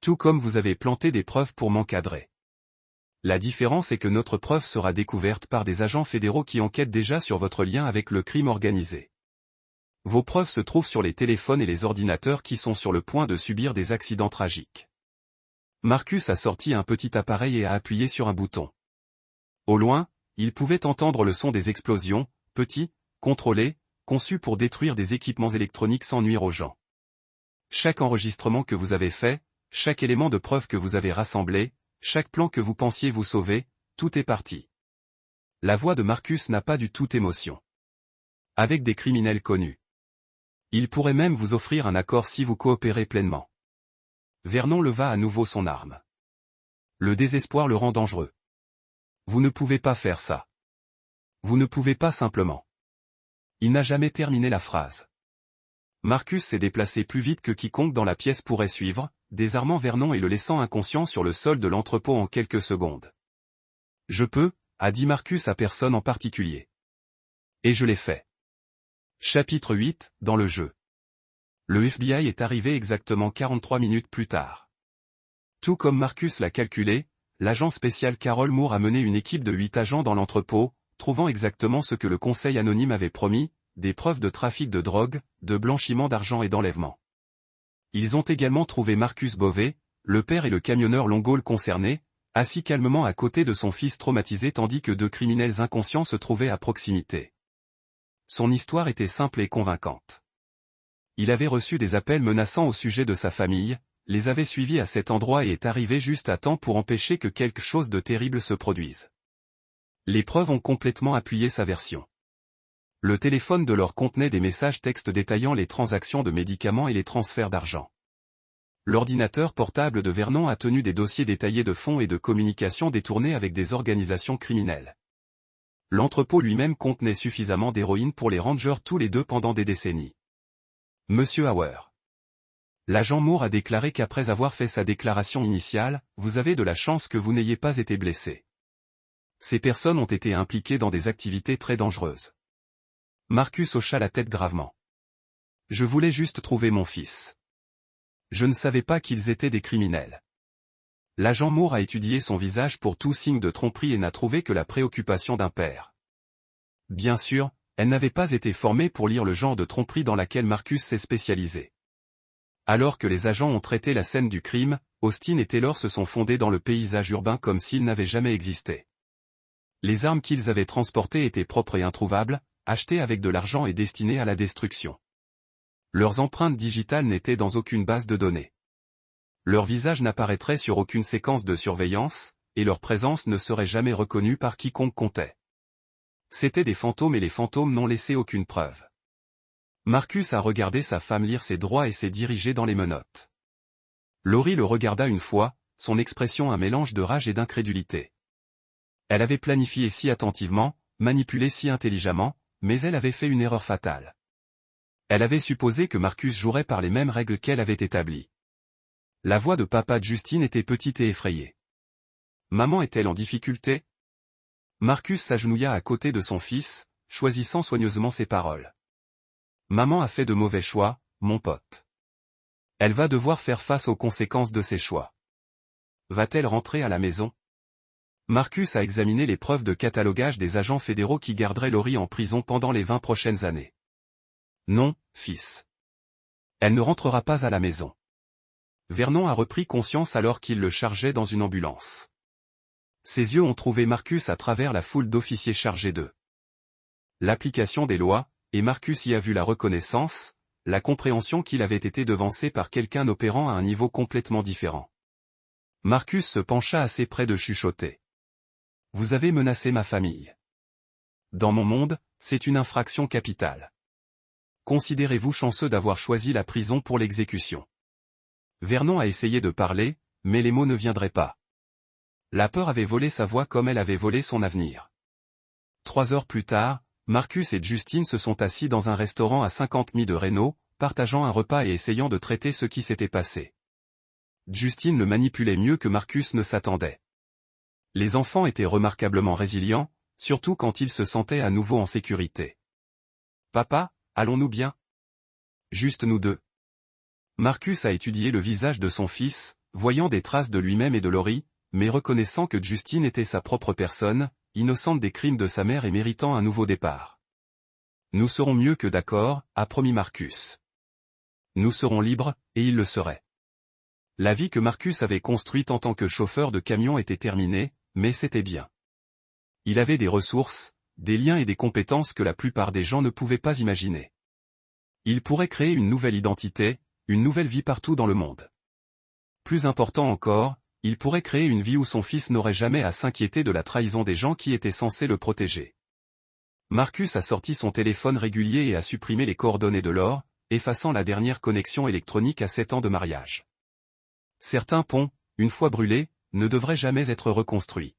Tout comme vous avez planté des preuves pour m'encadrer. La différence est que notre preuve sera découverte par des agents fédéraux qui enquêtent déjà sur votre lien avec le crime organisé. Vos preuves se trouvent sur les téléphones et les ordinateurs qui sont sur le point de subir des accidents tragiques. Marcus a sorti un petit appareil et a appuyé sur un bouton. Au loin, il pouvait entendre le son des explosions, petits, contrôlés, conçus pour détruire des équipements électroniques sans nuire aux gens. Chaque enregistrement que vous avez fait, chaque élément de preuve que vous avez rassemblé, chaque plan que vous pensiez vous sauver, tout est parti. La voix de Marcus n'a pas du tout émotion. Avec des criminels connus. Il pourrait même vous offrir un accord si vous coopérez pleinement. Vernon leva à nouveau son arme. Le désespoir le rend dangereux. Vous ne pouvez pas faire ça. Vous ne pouvez pas simplement. Il n'a jamais terminé la phrase. Marcus s'est déplacé plus vite que quiconque dans la pièce pourrait suivre, désarmant Vernon et le laissant inconscient sur le sol de l'entrepôt en quelques secondes. Je peux, a dit Marcus à personne en particulier. Et je l'ai fait. Chapitre 8, dans le jeu. Le FBI est arrivé exactement 43 minutes plus tard. Tout comme Marcus l'a calculé, l'agent spécial Carol Moore a mené une équipe de 8 agents dans l'entrepôt, trouvant exactement ce que le conseil anonyme avait promis, des preuves de trafic de drogue, de blanchiment d'argent et d'enlèvement. Ils ont également trouvé Marcus Beauvais, le père et le camionneur Longall concernés, assis calmement à côté de son fils traumatisé tandis que 2 criminels inconscients se trouvaient à proximité. Son histoire était simple et convaincante. Il avait reçu des appels menaçants au sujet de sa famille, les avait suivis à cet endroit et est arrivé juste à temps pour empêcher que quelque chose de terrible se produise. Les preuves ont complètement appuyé sa version. Le téléphone de leur contenait des messages textes détaillant les transactions de médicaments et les transferts d'argent. l'ordinateur portable de Vernon a tenu des dossiers détaillés de fonds et de communications détournés avec des organisations criminelles. L'entrepôt lui-même contenait suffisamment d'héroïne pour les Rangers tous les deux pendant des décennies. Monsieur Hauer. L'agent Moore a déclaré qu'après avoir fait sa déclaration initiale, vous avez de la chance que vous n'ayez pas été blessé. Ces personnes ont été impliquées dans des activités très dangereuses. Marcus hocha la tête gravement. Je voulais juste trouver mon fils. Je ne savais pas qu'ils étaient des criminels. L'agent Moore a étudié son visage pour tout signe de tromperie et n'a trouvé que la préoccupation d'un père. Bien sûr, elle n'avait pas été formée pour lire le genre de tromperie dans laquelle Marcus s'est spécialisé. Alors que les agents ont traité la scène du crime, Austin et Taylor se sont fondés dans le paysage urbain comme s'ils n'avaient jamais existé. Les armes qu'ils avaient transportées étaient propres et introuvables, achetées avec de l'argent et destinées à la destruction. Leurs empreintes digitales n'étaient dans aucune base de données. Leur visage n'apparaîtrait sur aucune séquence de surveillance, et leur présence ne serait jamais reconnue par quiconque comptait. C'étaient des fantômes et les fantômes n'ont laissé aucune preuve. Marcus a regardé sa femme lire ses droits et s'est dirigé dans les menottes. Laurie le regarda une fois, son expression un mélange de rage et d'incrédulité. Elle avait planifié si attentivement, manipulé si intelligemment, mais elle avait fait une erreur fatale. Elle avait supposé que Marcus jouerait par les mêmes règles qu'elle avait établies. La voix de papa de Justine était petite et effrayée. Maman est-elle en difficulté? Marcus s'agenouilla à côté de son fils, choisissant soigneusement ses paroles. Maman a fait de mauvais choix, mon pote. Elle va devoir faire face aux conséquences de ses choix. Va-t-elle rentrer à la maison? Marcus a examiné les preuves de catalogage des agents fédéraux qui garderaient Laurie en prison pendant les 20 prochaines années. Non, fils. Elle ne rentrera pas à la maison. Vernon a repris conscience alors qu'il le chargeait dans une ambulance. Ses yeux ont trouvé Marcus à travers la foule d'officiers chargés d'eux. L'application des lois, et Marcus y a vu la reconnaissance, la compréhension qu'il avait été devancé par quelqu'un opérant à un niveau complètement différent. Marcus se pencha assez près de chuchoter. Vous avez menacé ma famille. Dans mon monde, c'est une infraction capitale. Considérez-vous chanceux d'avoir choisi la prison pour l'exécution. Vernon a essayé de parler, mais les mots ne viendraient pas. La peur avait volé sa voix comme elle avait volé son avenir. 3 heures plus tard, Marcus et Justine se sont assis dans un restaurant à 50 milles de Reno, partageant un repas et essayant de traiter ce qui s'était passé. Justine le manipulait mieux que Marcus ne s'attendait. Les enfants étaient remarquablement résilients, surtout quand ils se sentaient à nouveau en sécurité. Papa, allons-nous bien? Juste nous deux. Marcus a étudié le visage de son fils, voyant des traces de lui-même et de Laurie, mais reconnaissant que Justine était sa propre personne, innocente des crimes de sa mère et méritant un nouveau départ. Nous serons mieux que d'accord, a promis Marcus. Nous serons libres, et il le serait. La vie que Marcus avait construite en tant que chauffeur de camion était terminée, mais c'était bien. Il avait des ressources, des liens et des compétences que la plupart des gens ne pouvaient pas imaginer. Il pourrait créer une nouvelle identité, une nouvelle vie partout dans le monde. Plus important encore, il pourrait créer une vie où son fils n'aurait jamais à s'inquiéter de la trahison des gens qui étaient censés le protéger. Marcus a sorti son téléphone régulier et a supprimé les coordonnées de Laure, effaçant la dernière connexion électronique à 7 ans de mariage. Certains ponts, une fois brûlés, ne devraient jamais être reconstruits.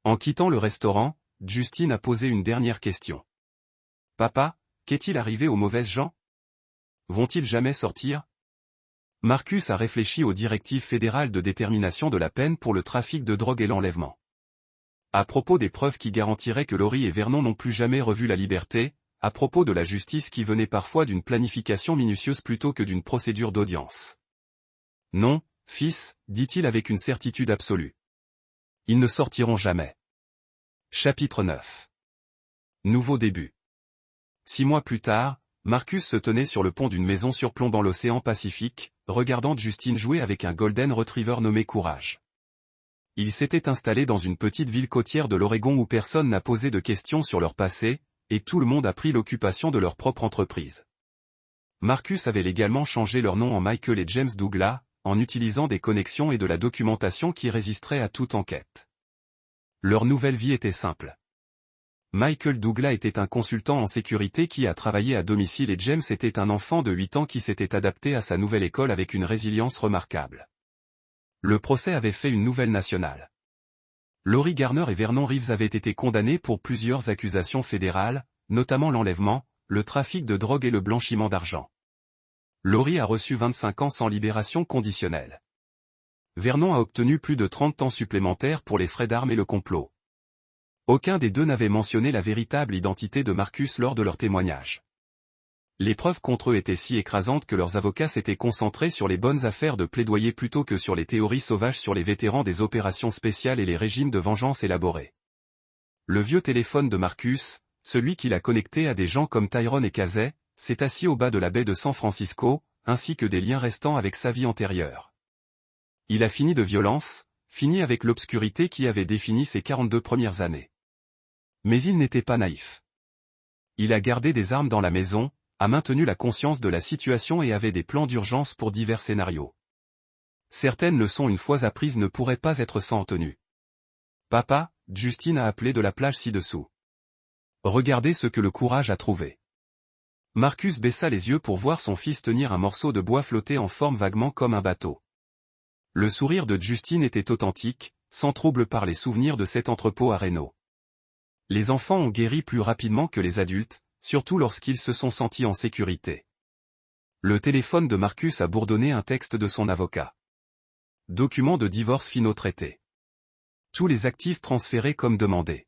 En quittant le restaurant, Justine a posé une dernière question. Papa, qu'est-il arrivé aux mauvaises gens? Vont-ils jamais sortir? Marcus a réfléchi aux directives fédérales de détermination de la peine pour le trafic de drogue et l'enlèvement. À propos des preuves qui garantiraient que Laurie et Vernon n'ont plus jamais revu la liberté, à propos de la justice qui venait parfois d'une planification minutieuse plutôt que d'une procédure d'audience. Non, fils, dit-il avec une certitude absolue. Ils ne sortiront jamais. Chapitre 9. Nouveau début. 6 mois plus tard, Marcus se tenait sur le pont d'une maison surplombant l'océan Pacifique, regardant Justine jouer avec un Golden Retriever nommé Courage. Il s'était installé dans une petite ville côtière de l'Oregon où personne n'a posé de questions sur leur passé, et tout le monde a pris l'occupation de leur propre entreprise. Marcus avait légalement changé leur nom en Michael et James Douglas, en utilisant des connexions et de la documentation qui résisteraient à toute enquête. Leur nouvelle vie était simple. Michael Douglas était un consultant en sécurité qui a travaillé à domicile et James était un enfant de 8 ans qui s'était adapté à sa nouvelle école avec une résilience remarquable. Le procès avait fait une nouvelle nationale. Laurie Garner et Vernon Reeves avaient été condamnés pour plusieurs accusations fédérales, notamment l'enlèvement, le trafic de drogue et le blanchiment d'argent. Laurie a reçu 25 ans sans libération conditionnelle. Vernon a obtenu plus de 30 ans supplémentaires pour les frais d'armes et le complot. Aucun des deux n'avait mentionné la véritable identité de Marcus lors de leur témoignage. Les preuves contre eux étaient si écrasantes que leurs avocats s'étaient concentrés sur les bonnes affaires de plaidoyer plutôt que sur les théories sauvages sur les vétérans des opérations spéciales et les régimes de vengeance élaborés. Le vieux téléphone de Marcus, celui qui l'a connecté à des gens comme Tyrone et Casey, s'est assis au bas de la baie de San Francisco, ainsi que des liens restants avec sa vie antérieure. Il a fini de violence, fini avec l'obscurité qui avait défini ses 42 premières années. Mais il n'était pas naïf. Il a gardé des armes dans la maison, a maintenu la conscience de la situation et avait des plans d'urgence pour divers scénarios. Certaines leçons une fois apprises ne pourraient pas être sans tenue. Papa, Justine a appelé de la plage ci-dessous. Regardez ce que le courage a trouvé. Marcus baissa les yeux pour voir son fils tenir un morceau de bois flotter en forme vaguement comme un bateau. Le sourire de Justine était authentique, sans trouble par les souvenirs de cet entrepôt à Reno. Les enfants ont guéri plus rapidement que les adultes, surtout lorsqu'ils se sont sentis en sécurité. Le téléphone de Marcus a bourdonné un texte de son avocat. Document de divorce finaux traité. Tous les actifs transférés comme demandé.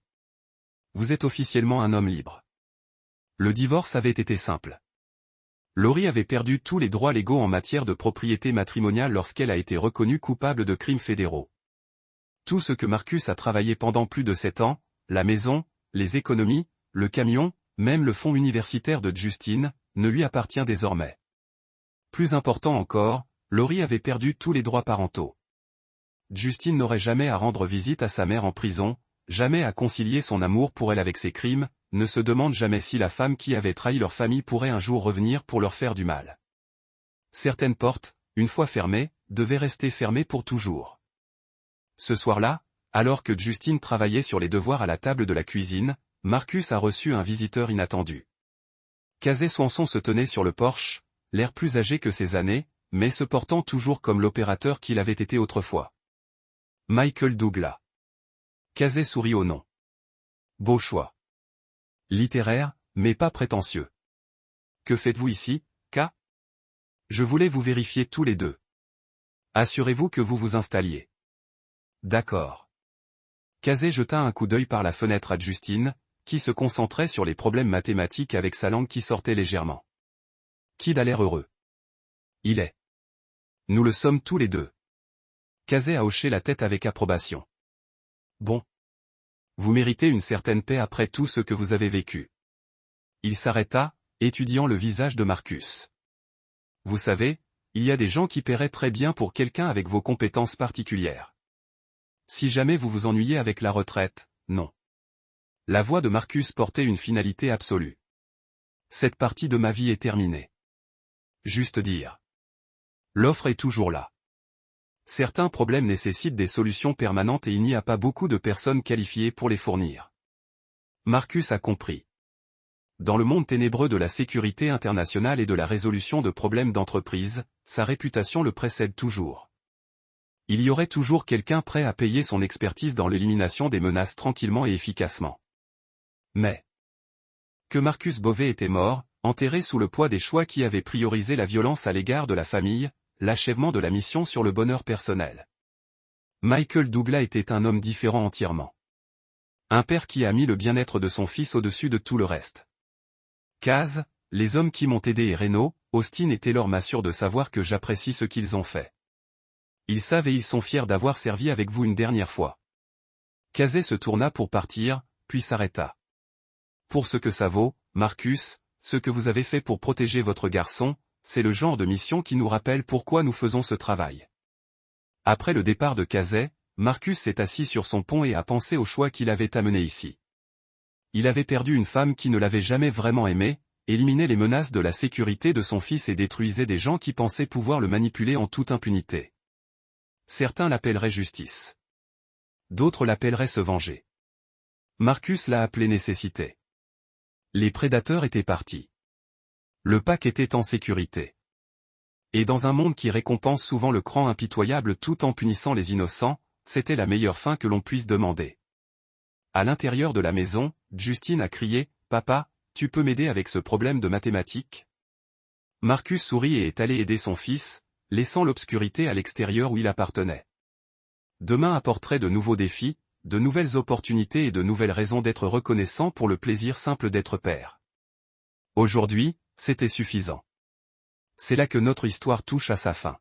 Vous êtes officiellement un homme libre. Le divorce avait été simple. Laurie avait perdu tous les droits légaux en matière de propriété matrimoniale lorsqu'elle a été reconnue coupable de crimes fédéraux. Tout ce que Marcus a travaillé pendant plus de 7 ans, la maison, les économies, le camion, même le fonds universitaire de Justine, ne lui appartient désormais. Plus important encore, Laurie avait perdu tous les droits parentaux. Justine n'aurait jamais à rendre visite à sa mère en prison, jamais à concilier son amour pour elle avec ses crimes, ne se demande jamais si la femme qui avait trahi leur famille pourrait un jour revenir pour leur faire du mal. Certaines portes, une fois fermées, devaient rester fermées pour toujours. Ce soir-là, alors que Justine travaillait sur les devoirs à la table de la cuisine, Marcus a reçu un visiteur inattendu. Casey Swanson se tenait sur le porche, l'air plus âgé que ses années, mais se portant toujours comme l'opérateur qu'il avait été autrefois. Michael Douglas. Casey sourit au nom. Beau choix. Littéraire, mais pas prétentieux. Que faites-vous ici, K? Je voulais vous vérifier tous les deux. Assurez-vous que vous vous installiez. D'accord. Casey jeta un coup d'œil par la fenêtre à Justine, qui se concentrait sur les problèmes mathématiques avec sa langue qui sortait légèrement. Kid a l'air heureux. Il est. Nous le sommes tous les deux. Casey a hoché la tête avec approbation. Bon. Vous méritez une certaine paix après tout ce que vous avez vécu. Il s'arrêta, étudiant le visage de Marcus. Vous savez, il y a des gens qui paieraient très bien pour quelqu'un avec vos compétences particulières. Si jamais vous vous ennuyez avec la retraite, non. La voix de Marcus portait une finalité absolue. Cette partie de ma vie est terminée. Juste dire. L'offre est toujours là. Certains problèmes nécessitent des solutions permanentes et il n'y a pas beaucoup de personnes qualifiées pour les fournir. Marcus a compris. Dans le monde ténébreux de la sécurité internationale et de la résolution de problèmes d'entreprise, sa réputation le précède toujours. Il y aurait toujours quelqu'un prêt à payer son expertise dans l'élimination des menaces tranquillement et efficacement. Mais que Marcus Bovey était mort, enterré sous le poids des choix qui avaient priorisé la violence à l'égard de la famille, l'achèvement de la mission sur le bonheur personnel. Michael Douglas était un homme différent entièrement. Un père qui a mis le bien-être de son fils au-dessus de tout le reste. Kaz, les hommes qui m'ont aidé et Reno, Austin et Taylor m'assurent de savoir que j'apprécie ce qu'ils ont fait. Ils savent et ils sont fiers d'avoir servi avec vous une dernière fois. Casey se tourna pour partir, puis s'arrêta. Pour ce que ça vaut, Marcus, ce que vous avez fait pour protéger votre garçon, c'est le genre de mission qui nous rappelle pourquoi nous faisons ce travail. Après le départ de Casey, Marcus s'est assis sur son pont et a pensé au choix qu'il avait amené ici. Il avait perdu une femme qui ne l'avait jamais vraiment aimé, éliminait les menaces de la sécurité de son fils et détruisait des gens qui pensaient pouvoir le manipuler en toute impunité. Certains l'appelleraient justice. D'autres l'appelleraient se venger. Marcus l'a appelé nécessité. Les prédateurs étaient partis. Le pack était en sécurité. Et dans un monde qui récompense souvent le cran impitoyable tout en punissant les innocents, c'était la meilleure fin que l'on puisse demander. À l'intérieur de la maison, Justine a crié « Papa, tu peux m'aider avec ce problème de mathématiques ?» Marcus sourit et est allé aider son fils, laissant l'obscurité à l'extérieur où il appartenait. Demain apporterait de nouveaux défis, de nouvelles opportunités et de nouvelles raisons d'être reconnaissant pour le plaisir simple d'être père. Aujourd'hui, c'était suffisant. C'est là que notre histoire touche à sa fin.